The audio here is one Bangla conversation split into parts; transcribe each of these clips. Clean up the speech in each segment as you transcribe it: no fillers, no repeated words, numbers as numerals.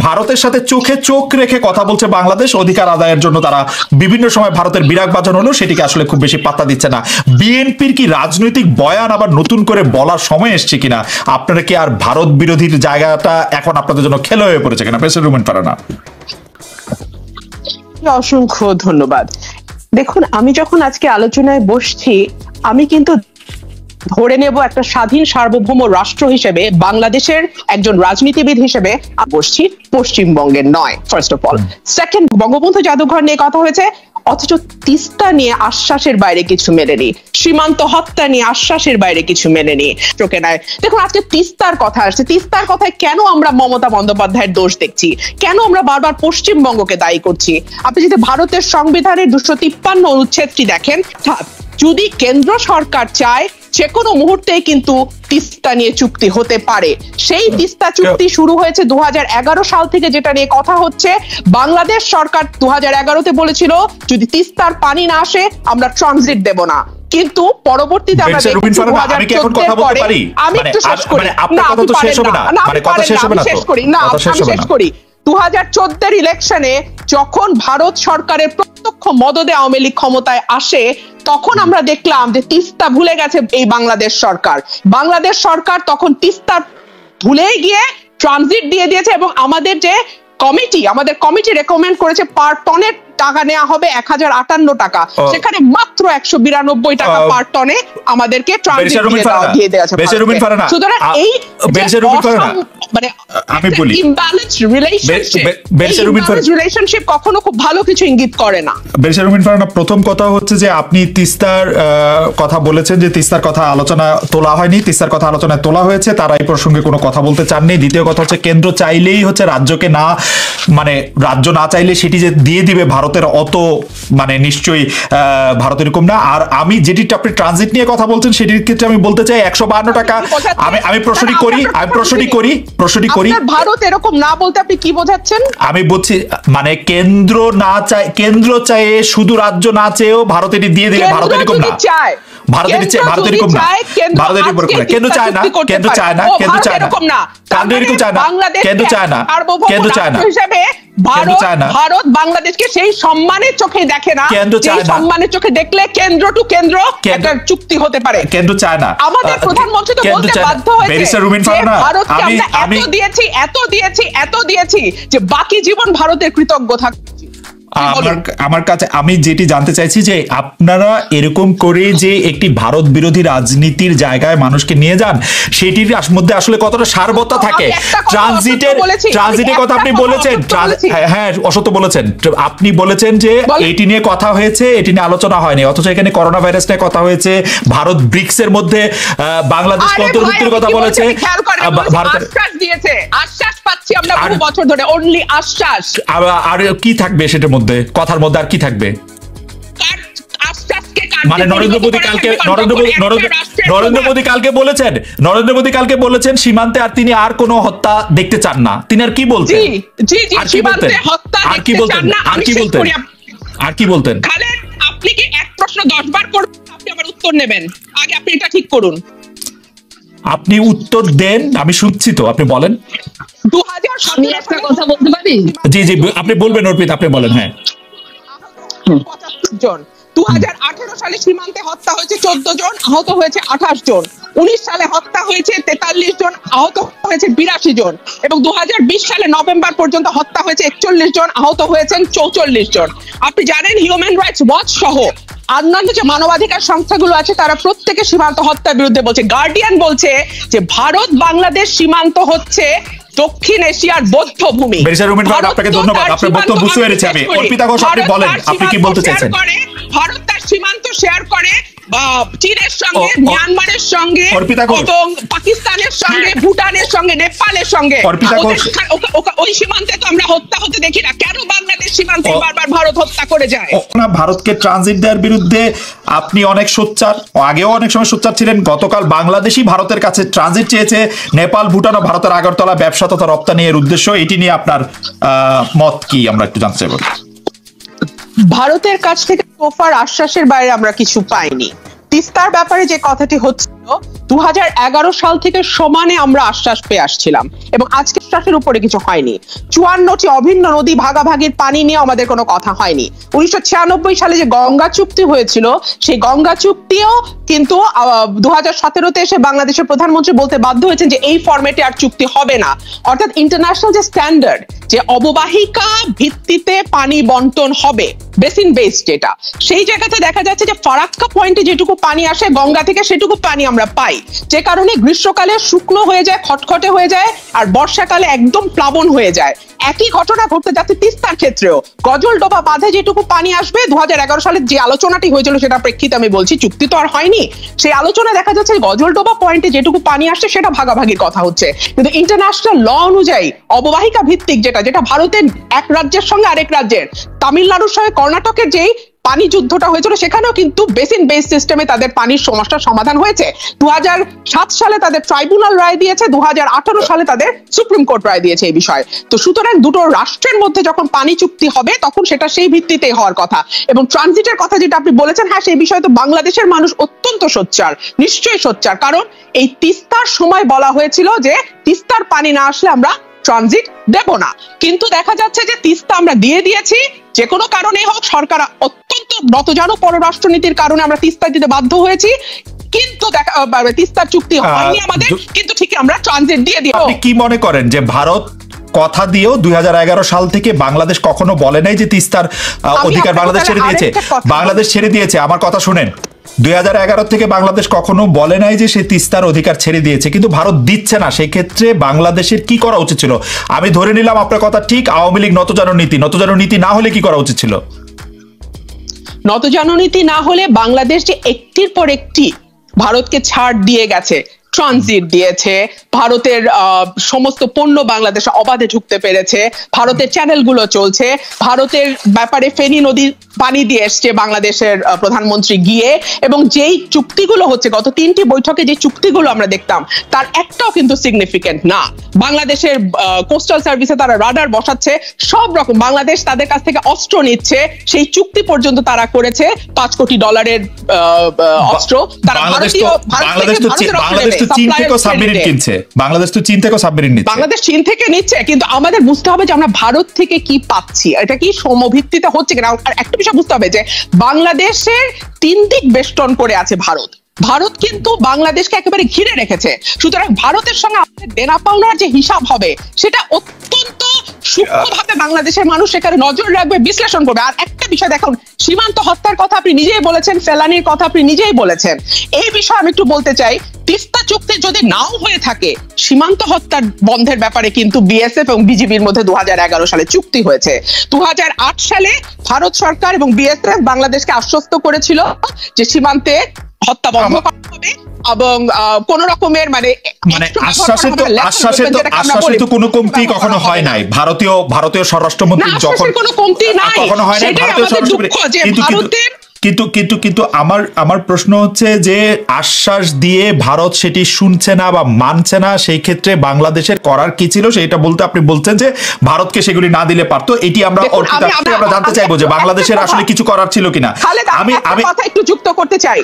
ভারতের সাথে চোখে চোখ রেখে কথা বলছে বাংলাদেশ অধিকার আদায়ের জন্য। তারা বিভিন্ন সময় ভারতের বিরাগ বাজানো হলো, সেটিকে আসলে খুব বেশি পাত্তা দিচ্ছে না। বিএনপির কি রাজনৈতিক বয়ান আবার নতুন করে বলার সময় এসছে কিনা? আপনারা কি আর ভারত বিরোধীর জায়গাটা এখন আপনাদের জন্য খেলা হয়ে পড়েছে কিনা? বেসর রুমেন ফারহানা। অসংখ্য ধন্যবাদ। দেখুন, আমি যখন আজকে আলোচনায় বসছি, আমি কিন্তু ধরে নেব একটা স্বাধীন সার্বভৌম রাষ্ট্র হিসেবে, বাংলাদেশের একজন রাজনীতিবিদ হিসেবে বসছি, পশ্চিমবঙ্গের নয়। First of all. Second, Bangabandhu জাদুঘর নিয়ে কথা হয়েছে, অথচ তিস্তা নিয়ে আশ্বাসের বাইরে কিছু মেলেনি, সীমান্ত হত্যা নিয়ে আশ্বাসের বাইরে কিছু মেলেনি। দেখুন, আজকে তিস্তার কথা আসছে, তিস্তার কথায় কেন আমরা মমতা বন্দ্যোপাধ্যায়ের দোষ দেখছি, কেন আমরা বারবার পশ্চিমবঙ্গকে দায়ী করছি? আপনি যদি ভারতের সংবিধানের 253 অনুচ্ছেদটি দেখেন, যদি কেন্দ্র সরকার চায় যে কোনো মুহূর্তে কিন্তু তিস্তা নিয়ে চুক্তি হতে পারে। সেই তিস্তা চুক্তি শুরু হয়েছে 2011 সাল থেকে, যেটা নিয়ে কথা হচ্ছে। বাংলাদেশ সরকার 2011-তে বলেছিল যদি তিস্তার পানি না আসে আমরা ট্রানজিট দেব না, কিন্তু পরবর্তীতে আমরা দেখছি 2014 পরে, আমি একটু শেষ করি, না আমি শেষ করি, না আমি শেষ করি। 2014 ইলেকশনে যখন ভারত সরকারের প্রত্যক্ষ মদদে আওয়ামী লীগ ক্ষমতায় আসে, তখন আমরা দেখলাম যে তিস্তা ভুলে গেছে এই বাংলাদেশ সরকার। বাংলাদেশ সরকার তখন তিস্তা ভুলে গিয়ে ট্রানজিট দিয়ে দিয়েছে, এবং আমাদের কমিটি রেকমেন্ড করেছে পার টনের টাকা নেওয়া হবে 1058 টাকা, সেখানে মাত্র 192 টাকা পার টনে আমাদেরকে ট্রানজিট দিয়ে দেওয়া আছে। সুতরাং এই মানে আমি বলি ইমব্যালেন্স রিলেশনশিপ কখনো খুব ভালো কিছু ইঙ্গিত করে না। বেরসা রুমিন ফারহানা, প্রথম কথা হচ্ছে যে আপনি তিস্তার কথা বলেছেন যে তিস্তার কথা আলোচনা তোলা হয়নি, তিস্তার কথা আলোচনায় তোলা হয়েছে, তারা এই প্রসঙ্গে কোনো কথা বলতে চাননি। দ্বিতীয় কথা হচ্ছে কেন্দ্র চাইলেই হচ্ছে রাজ্যকে না, মানে রাজ্য না চাইলে সেটি যে দিয়ে দিবে ভারতের অত মানে নিশ্চয়ই ভারত এরকম না। আর আমি যেটি আপনি ট্রানজিট নিয়ে কথা বলছেন সেটির ক্ষেত্রে আমি বলতে চাই 152 টাকা, আমি প্রশ্নটি করি ভারত এরকম না বলতে আপনি কি বোঝাচ্ছেন? আমি বলছি মানে কেন্দ্র না চায়, কেন্দ্র চায় শুধু রাজ্য না চেয়েও ভারত এটি দিয়ে দিলে ভারত এরকম না, ভারতের এরকম না, ভারতের কেন্দ্র চায় না, কেন্দ্র চায় না, কেন্দ্র চায় না, কেন্দ্র এরকম চায় না, কেন্দ্র চায় না, কেন্দ্র চায় না হিসেবে ভারত বাংলাদেশকে সেই সম্মানের চোখে দেখে না, সেই সম্মানের চোখে দেখলে কেন্দ্র টু কেন্দ্র একটা চুক্তি হতে পারে। কেন্দ্র চায় না। আমাদের প্রধানমন্ত্রী তো বলতে বাধ্য হয়েছে ভারতকে আমরা এত দিয়েছি যে বাকি জীবন ভারতের কৃতজ্ঞ থাকবে। আমার কাছে আমি যেটি জানতে চাইছি যে আপনারা এরকম করে যে একটি ভারত বিরোধী রাজনীতির জায়গায় মানুষকে নিয়ে যান, সেটির মধ্যে আসলে কতটা সারবত্তা থাকে? ট্রানজিটের কথা আপনি বলেছেন, হ্যাঁ অসত্য বলেছেন, আপনি বলেছেন যে এটি নিয়ে কথা হয়েছে, এটি নিয়ে আলোচনা হয়নি, অথচ এখানে করোনা ভাইরাস নিয়ে কথা হয়েছে, ভারত ব্রিক্স এর মধ্যে বাংলাদেশ অন্তর্ভুক্তির কথা বলেছে, আশ্বাস পাচ্ছি আমরা বহু বছর ধরে, অনলি আশ্বাস। আর কি থাকবে সেটার মধ্যে, কথার মধ্যে আর কি থাকবে? মানে নরেন্দ্র মোদী কালকে বলেছেন সীমান্তে আর তিনি আর কোনো হত্যা দেখতে চান না। তিনি আর কি বলতেন? আপনি কি এক প্রশ্ন 10 বার করবেন, আপনি আবার উত্তর নেবেন? আগে আপনি এটা ঠিক করুন। আপনি উত্তর দেন, আমি শুনছি তো, আপনি বলেন। 2017 একটা কথা বলতে পারি? জি আপনি বলবেন অর্পিত, আপনি বলেন। হ্যাঁ, 75 জন। 2018 সালে সীমান্তে হত্যা হয়েছে 14 জন, আহত হয়েছে 28 জন। 19 সালে হত্যা হয়েছে 43 জন, আহত হয়েছে 82 জন, এবং 2020 সালে নভেম্বর পর্যন্ত হত্যা হয়েছে 41 জন, আহত হয়েছেন 44 জন। আপনি জানেন হিউম্যান রাইটস ওয়াচ সহ অন্যান্য যে মানবাধিকার সংস্থাগুলো আছে তারা প্রত্যেকে সীমান্ত হত্যার বিরুদ্ধে বলছে। গার্ডিয়ান বলছে যে ভারত বাংলাদেশ সীমান্ত হচ্ছে দক্ষিণ এশিয়ার বৌদ্ধ ভূমি। আপনাকে ধন্যবাদ, আপনার বক্তব্য বুঝতে পেরেছি আমি। অর্পিতা ঘোষ, আপনি বলেন, আপনি কি বলতে চাইছেন? ভারত তার সীমান্ত শেয়ার করে চীনের সঙ্গে, মিয়ানমারের সঙ্গে, পাকিস্তানের সঙ্গে, ভুটানের সঙ্গে, নেপালের সঙ্গে। ওই সীমান্তে তো আমরা হত্যা হতে দেখি না, কেন বাংলাদেশ সীমান্তে বারবার ভারত হত্যা করে যায়? ভারতকে ট্রানজিট দেওয়ার বিরুদ্ধে আপনি অনেক সোচ্চার, আগেও অনেক সময় সোচ্চার ছিলেন। গতকাল বাংলাদেশই ভারতের কাছে ট্রানজিট চেয়েছে, নেপাল, ভুটান ও ভারতের আগরতলা ব্যবসা তথা রপ্তানি এর উদ্দেশ্য। এটি নিয়ে আপনার মত কি আমরা একটু জানতে চাইব। ভারতের কাছ থেকে সোফার আশ্বাসের বাইরে আমরা কিছু পাইনি। তিস্তার ব্যাপারে যে কথাটি হচ্ছিল 2011 সাল থেকে সমানে আমরা আশ্বাস পেয়ে আসছিলাম, এবং আজকে আশ্বাসের উপরে কিছু হয়নি। 54টি অভিন্ন নদী ভাগাভাগির পানি নিয়ে আমাদের কোনো কথা হয়নি। 1996 সালে যে গঙ্গা চুক্তি হয়েছিল, সেই গঙ্গা চুক্তিও কিন্তু 2017-তে এসে বাংলাদেশের প্রধানমন্ত্রী বলতে বাধ্য হয়েছেন যে এই ফরম্যাটে আর চুক্তি হবে না। অর্থাৎ ইন্টারন্যাশনাল যে স্ট্যান্ডার্ড, যে অববাহিকা ভিত্তিতে পানি বন্টন হবে, বেসিন বেসড, যেটা সেই জায়গাতে দেখা যাচ্ছে যে ফারাক্কা পয়েন্টে যেটুকু পানি আসে গঙ্গা থেকে সেটুকু পানি আমরা পাই, যে কারণে গ্রীষ্মকালে শুকনো হয়ে যায়, খটখটে হয়ে যায়, আর বর্ষাকালে একদম প্লাবন হয়ে যায়। একই ঘটনা ঘটতে যাচ্ছে তিস্তার ক্ষেত্রেও। গজলডোবা বাঁধে যেটুকু পানি আসবে 2011 সালে যে আলোচনাটি হয়েছিল সেটা প্রেক্ষিতে আমি বলছি, চুক্তি তো আর হয়নি, সেই আলোচনা দেখা যাচ্ছে গজলডোবা পয়েন্টে যেটুকু পানি আসছে সেটা ভাগাভাগির কথা হচ্ছে। কিন্তু ইন্টারন্যাশনাল ল অনুযায়ী অববাহিকা ভিত্তিক যেটা ভারতের এক রাজ্যের সঙ্গে আরেক রাজ্যের, তামিলনাড়ুর সঙ্গে কর্ণাটকের যেই পানি যুদ্ধটা হয়েছিল সেখানেও কিন্তু বেসিন বেস সিস্টেমে তাদের পানির সমস্যার সমাধান হয়েছে। 2007 সালে তাদের ট্রাইব্যুনাল রায় দিয়েছে, 2018 সালে তাদের সুপ্রিম কোর্ট রায় দিয়েছে এই বিষয়ে। তো সুতরাং দুটো রাষ্ট্রের মধ্যে যখন পানি চুক্তি হবে তখন সেটা সেই ভিত্তিতেই হওয়ার কথা। এবং ট্রানজিটের কথা যেটা আপনি বলেছেন, হ্যাঁ, সেই বিষয়ে তো বাংলাদেশের মানুষ অত্যন্ত সোচ্চার, নিশ্চয়ই সোচ্চার, কারণ এই তিস্তার সময় বলা হয়েছিল যে তিস্তার পানি না আসলে আমরা ট্রানজিট দেব না। কিন্তু দেখা যাচ্ছে যে তিস্তা আমরা দিয়ে দিয়েছি, যে কোনো কারণে হোক, সরকার অত্যন্ত নতজানু পররাষ্ট্রনীতির কারণে আমরা তিস্তা দিতে বাধ্য হয়েছি, কিন্তু তিস্তার চুক্তি হয়নি আমাদের, কিন্তু ঠিক আমরা ট্রানজিট দিয়ে দিই। আপনি কি মনে করেন যে ভারত কথা দিয়েও 2011 সাল থেকে বাংলাদেশ কখনো বলে নাই যে তিস্তার অধিকার বাংলাদেশ ছেড়ে দিয়েছে? বাংলাদেশ ছেড়ে দিয়েছে, আমার কথা শুনেন। 2011 থেকে বাংলাদেশ কখনো বলে নাই যে সে তিস্তার অধিকার ছেড়ে দিয়েছে, কিন্তু ভারত দিচ্ছে না। সেই ক্ষেত্রে বাংলাদেশের কি করা উচিত ছিল? আমি ধরে নিলাম আপনার কথা ঠিক, আওয়ামী লীগ নতজানু নীতি না হলে কি করা উচিত ছিল? নতজানু নীতি না হলে বাংলাদেশ যে একটির পর একটি ভারতকে ছাড় দিয়ে গেছে, ট্রানজিট দিয়েছে, ভারতের সমস্ত পণ্য বাংলাদেশে অবাধে ঢুকতে পেরেছে, ভারতের চ্যানেলগুলো চলছে, ভারতের ব্যাপারে ফেনী নদীর পানি দিয়ে এসছে বাংলাদেশের প্রধানমন্ত্রী গিয়ে, এবং যেই চুক্তিগুলো হচ্ছে গত 3টি বৈঠকে যে চুক্তিগুলো আমরা দেখতাম তার একটাও কিন্তু সিগনিফিকেন্ট না। বাংলাদেশের কোস্টাল সার্ভিসে তারা রাডার বসাচ্ছে, সব রকম বাংলাদেশ তাদের কাছ থেকে অস্ত্র নিচ্ছে, সেই চুক্তি পর্যন্ত তারা করেছে $5 কোটি অস্ত্র। তারা বাংলাদেশ তো চীন থেকে নিচ্ছে, কিন্তু আমাদের বুঝতে হবে যে আমরা ভারত থেকে কি পাচ্ছি, এটা কি সমভিত্তিতে হচ্ছে কিনা। আর একটা বিষয় বুঝতে হবে যে বাংলাদেশের 3 দিক বেষ্টন করে আছে ভারত, ভারত কিন্তু বাংলাদেশকে একেবারে ঘিরে রেখেছে। সুতরাং ভারতের সঙ্গে আমাদের দেনা পাওনার যে হিসাব হবে সেটা অত্যন্ত সূক্ষ্মভাবে বাংলাদেশের মানুষ সেখানে নজর রাখবে, বিশ্লেষণ করবে। আর একটা বিষয় দেখুন, সীমান্ত হত্যার কথা আপনি নিজেই বলেছেন, ফেলানির কথা আপনি নিজেই বলেছেন, এই বিষয়ে আমি একটু বলতে চাই, তিস্তা চুক্তি যদি নাও হয়ে থাকে, সীমান্ত হত্যার বন্ধের ব্যাপারে কিন্তু বিএসএফ এবং বিজিবির মধ্যে 2011 সালে চুক্তি হয়েছে। 2008 সালে ভারত সরকার এবং বিএসএফ বাংলাদেশকে আশ্বস্ত করেছিল যে সীমান্তে হত্যা বন্ধ করা হবে, এবং কোন রকমের মানে আশ্বাসে তো কোনো কমতি কখনো হয় নাই। ভারতীয় স্বরাষ্ট্রমন্ত্রী যখন কোনো কমতি নাই, কখনো হয় নাই ভারতীয় স্বরাষ্ট্রমন্ত্রী, কিন্তু আমার প্রশ্ন হচ্ছে যে আশ্বাস দিয়ে ভারত সেটি শুনছে না বা মানছে না, সেই ক্ষেত্রে বাংলাদেশের করার কি ছিল সেটা বলতে আপনি বলছেন যে ভারতকে সেগুলি না দিলে পারতো। এটি আমরা জানতে চাইবো যে বাংলাদেশের আসলে কিছু করার ছিল কিনা। আমি কথা একটু যুক্ত করতে চাই,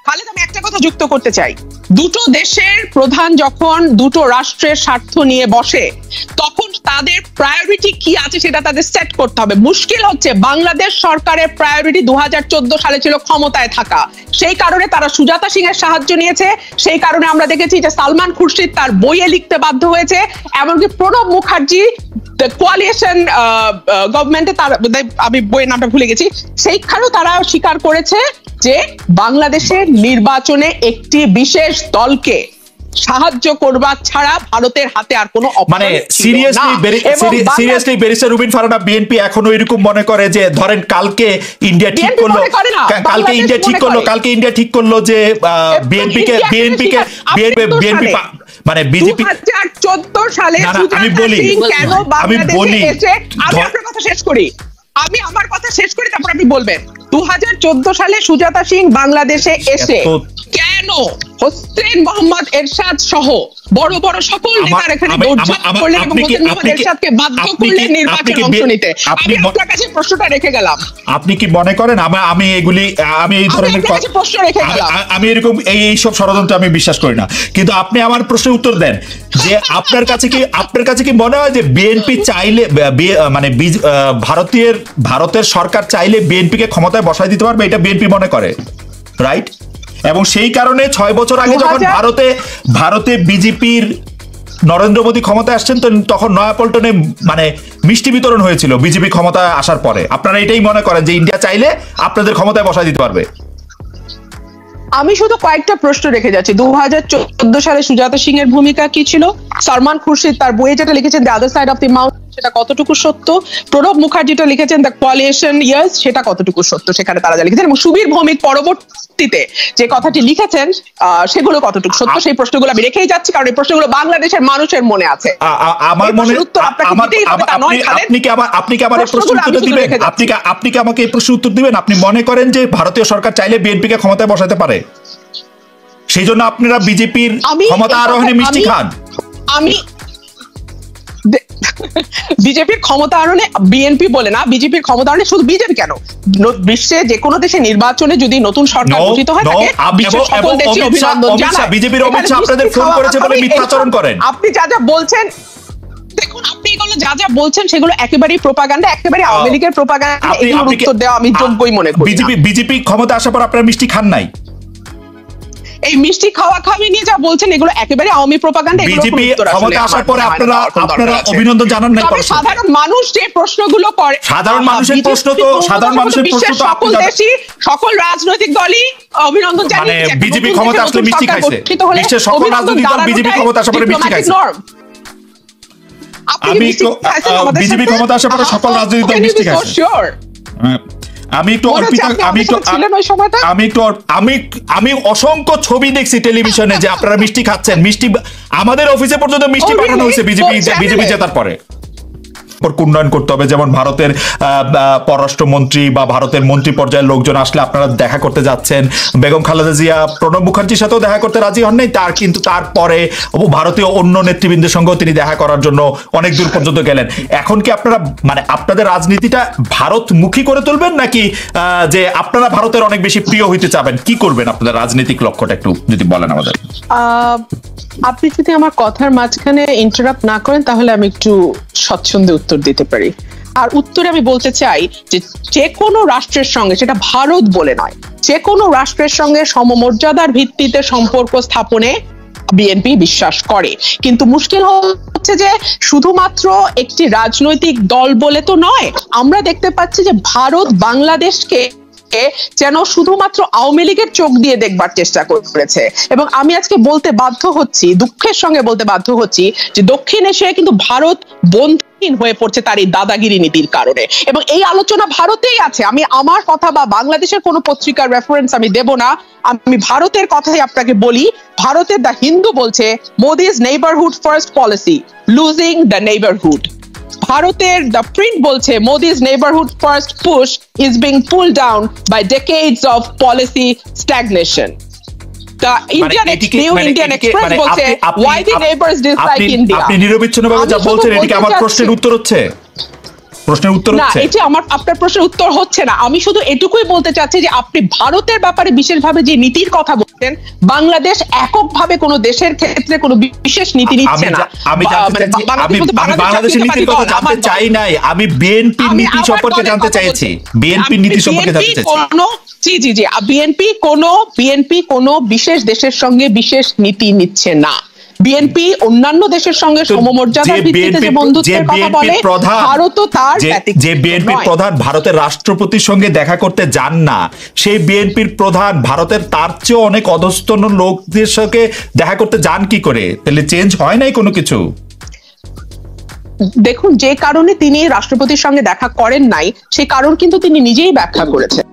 খালেদ, আমি একটা কথা যুক্ত করতে চাই। দুটো দেশের প্রধান যখন দুটো রাষ্ট্রের স্বার্থ নিয়ে বসে তখন তাদের প্রায়োরিটি কি আছে সেটা তাদের সেট করতে হবে। মুশকিল হচ্ছে বাংলাদেশ সরকারের প্রায়োরিটি 2014 সালে ছিল ক্ষমতায় থাকা, সেই কারণে তারা সুজাতা সিং এর সাহায্য নিয়েছে, সেই কারণে আমরা দেখেছি যে সালমান খুরশিদ তার বইয়ে লিখতে বাধ্য হয়েছে, এমনকি প্রণব মুখার্জি কোয়ালিশন গভর্নমেন্টে, তার আমি বইয়ের নামটা ভুলে গেছি, সেইখানেও তারা স্বীকার করেছে যে বাংলাদেশের নির্বাচনে একটি বিশেষ দলকে সাহায্য করবার ছাড়া ভারতের হাতে আর কোনো মানে seriously barrister Rubin Farhana, BNP এখনো এরকম মনে করে যে ধরেন কালকে ইন্ডিয়া ঠিক করলো যে বিএনপি মানে বিজেপি 2014 সালে আমি বলি আপনার কথা শেষ করি, আমি আমার কথা শেষ করি, তারপর আপনি বলবেন। 2014 সালে সুজাতা সিং বাংলাদেশে এসে কেন কেন হোসেন মোহাম্মদ এরশাদ সহ বড় বড় সকল নেতার এখানে দৌড়ঝাঁপ করলেন এবং হোসেন মোহাম্মদ এরশাদকে বাধ্য করলেন নির্বাচনে অংশ নিতে? আমি আপনার কাছে প্রশ্নটা রেখে গেলাম। আপনি কি মনে করেন আমি এই ধরনের প্রশ্ন রেখে গেলাম? আমি এরকম এইসব ষড়যন্ত্র আমি বিশ্বাস করি না, কিন্তু আপনি আমার প্রশ্নের উত্তর দেন যে আপনার কাছে কি মনে হয় যে বিএনপি চাইলে মানে ভারতের সরকার চাইলে বিএনপিকে ক্ষমতায় বসায় দিতে পারবে? এটা বিএনপি মনে করে, রাইট? এবং সেই কারণে 6 বছর আগে যখন ভারতে বিজেপির নরেন্দ্র মোদী ক্ষমতায় আসছেন তখন নয়াপল্টনে মানে মিষ্টি বিতরণ হয়েছিল বিজেপি ক্ষমতায় আসার পরে। আপনারা এটাই মনে করেন যে ইন্ডিয়া চাইলে আপনাদের ক্ষমতায় বসায় দিতে পারবে? আমি শুধু কয়েকটা প্রশ্ন রেখে যাচ্ছি। 2014 সালে সুজাতা সিং এর ভূমিকা কি ছিল? সালমান খুরশিদ তার বইয়ে যেটা লিখেছেন the other side of the mountain, সেটা কতটুকু সত্য? প্রণব মুখার্জিটা লিখেছেন দ্য কোয়ালিশন ইয়ার্স, সেটা কতটুকু সত্য? সেখানে তারা যা লিখেছেন, এবং সুবীর ভৌমিক পরবর্তীতে যে কথাটি লিখেছেন সেগুলো কতটুকু সত্য? সেই প্রশ্নগুলো আমি রেখেই যাচ্ছি, কারণ এই প্রশ্নগুলো বাংলাদেশের মানুষের মনে আছে। আমার মনে আপনি কি আমার এই প্রশ্ন উত্তর দিবেন? আপনি কি আমাকে এই প্রশ্ন উত্তর দিবেন? আপনি মনে করেন যে ভারতীয় সরকার চাইলে বিএনপি কে ক্ষমতায় বসাতে পারে, সেই জন্য আপনারা বিজেপির ক্ষমতা আরোহণে মিষ্টি খান? আমি বিজেপির ক্ষমতা আরোহণে বিএনপি বলে না, বিজেপির ক্ষমতা আরোহণে শুধু বিজেপি কেন, বিশ্বে যে কোনো দেশে নির্বাচনে যদি নতুন সরকার গঠিত হয় থাকে বিশ্বের সকল দেশই অভিনন্দন জানায়। বিজেপির অমিত শাহ আপনাদের ফোন করেছে বলে মিথ্যাচরণ করেন। আপনি যা যা বলছেন, দেখুন আপনি এগুলো যা যা বলছেন সেগুলো একেবারেই প্রোপাগান্ডা, একেবারে আওয়ামী লীগের প্রোপাগান্ডা। এগুলোর উত্তর দেওয়া আমি যোগ্যই মনে করি। বিজেপি ক্ষমতা আসার পর আপনারা মিষ্টি খান নাই? এই মিষ্টি খাওয়া খাওয়ি নিয়ে যা বলছেন এগুলো একেবারে আওয়ামী প্রোপাগান্ডা। বিজেপি ক্ষমতা আসার পরে আপনারা অভিনন্দন জানান নাই? সাধারণ মানুষ যে প্রশ্নগুলো করে, সাধারণ মানুষের প্রশ্ন তো সকল দেশই সকল রাজনৈতিক দলই অভিনন্দন জানিয়েছে। মানে বিজেপি ক্ষমতা আসলে মিষ্টি খাইছে, বিশ্বের সকল রাজনৈতিক দল বিজেপি ক্ষমতা আসার পরে মিষ্টি খাইছে। বিজেপি ক্ষমতা আসার পরে সকল রাজনৈতিক দল মিষ্টি খাইছে। আমি অসংখ্য ছবি দেখছি টেলিভিশনে যে আপনারা মিষ্টি খাচ্ছেন। মিষ্টি আমাদের অফিসে পর্যন্ত মিষ্টি পাঠানো হয়েছে বিজেপি জেতার পরে। উন্নয়ন করতে হবে, যেমন ভারতের পররাষ্ট্রমন্ত্রী বা ভারতের মন্ত্রী পর্যায়ের লোকজন আসলে আপনারা দেখা করতে যাচ্ছেন। বেগম খালেদা জিয়া প্রণব মুখার্জির সাথেও দেখা করতে রাজি হন নাই, কিন্তু তারপরে ভারতীয় অন্য নেতৃবৃন্দের সঙ্গেও তিনি দেখা করার জন্য অনেক দূর পর্যন্ত গেলেন। এখন কি আপনারা মানে আপনাদের রাজনীতিটা ভারতমুখী করে তুলবেন, নাকি যে আপনারা ভারতের অনেক বেশি প্রিয় হইতে চাবেন? কি করবেন আপনাদের রাজনৈতিক লক্ষ্যটা একটু যদি বলেন আমাদের। আপনি যদি আমার কথার মাঝখানে ইন্টারাপ্ট না করেন তাহলে আমি একটু স্বচ্ছন্দে উত্তর দিতে পারি। আর উত্তরে আমি বলতে চাই যে কোনো রাষ্ট্রের সঙ্গে, সেটা ভারত বলে নয়, যে কোনো রাষ্ট্রের সঙ্গে সমমর্যাদার ভিত্তিতে সম্পর্ক স্থাপনে বিএনপি বিশ্বাস করে। কিন্তু মুশকিল হচ্ছে যে শুধুমাত্র একটি রাজনৈতিক দল বলে তো নয়, আমরা দেখতে পাচ্ছি যে ভারত বাংলাদেশকে যেন শুধুমাত্র আওয়ামী লীগের চোখ দিয়ে দেখবার চেষ্টা করেছে। এবং আমি আজকে বলতে বাধ্য হচ্ছি, দুঃখের সঙ্গে বলতে বাধ্য হচ্ছি, যে দক্ষিণ এশিয়ায় কিন্তু ভারত বন্ধুহীন হয়ে পড়ছে তার এই দাদাগিরি নীতির কারণে। এবং এই আলোচনা ভারতেই আছে। আমি আমার কথা বা বাংলাদেশের কোনো পত্রিকার রেফারেন্স আমি দেব না, আমি ভারতের কথাই আপনাকে বলি। ভারতের দ্য হিন্দু বলছে Modi's neighbourhood first policy losing the neighbourhood. ভারতের দ্য প্রিন্ট বলছে Modi's neighbourhood first push is being pulled down by decades of policy stagnation. The New Indian Express বলছে why the neighbors dislike India। আপনি নিরবিচ্ছিন্নভাবে যা বলছেন এটা কি আমার প্রশ্নের উত্তর হচ্ছে? প্রশ্নের উত্তর হচ্ছে না, এটা আপনার প্রশ্নের উত্তর হচ্ছে না। আমি শুধু এটুকুই বলতে চাচ্ছি যে আপনি ভারতের ব্যাপারে বিশেষভাবে যে নীতির কথা বলছেন, বাংলাদেশ এককভাবে কোনো দেশের ক্ষেত্রে কোনো বিশেষ নীতি নিচ্ছে না। আমি বাংলাদেশের নীতির কথা জানতে চাই নাই, আমি বিএনপির নীতি সম্পর্কে জানতে চাইছি। বিএনপির নীতি সম্পর্কে জানতে চাইছি। জি বিএনপি কোনো বিশেষ দেশের সঙ্গে বিশেষ নীতি নিচ্ছে না। বিএনপি অন্যান্য দেশের সঙ্গে সমমর্যাদার ভিত্তিতে যে বন্ধুত্বের কথা বলে, ভারতও তার ব্যতিক্রম। যে বিএনপির প্রধান ভারতের রাষ্ট্রপতির সঙ্গে দেখা করতে যান না, সেই বিএনপির প্রধান ভারতের তার চেয়ে অনেক অধস্তন লোকদের সঙ্গে দেখা করতে যান কি করে? তাহলে চেঞ্জ হয় নাই কোনো কিছু? দেখুন, যে কারণে তিনি রাষ্ট্রপতির সঙ্গে দেখা করেন নাই সেই কারণ কিন্তু তিনি নিজেই ব্যাখ্যা করেছেন।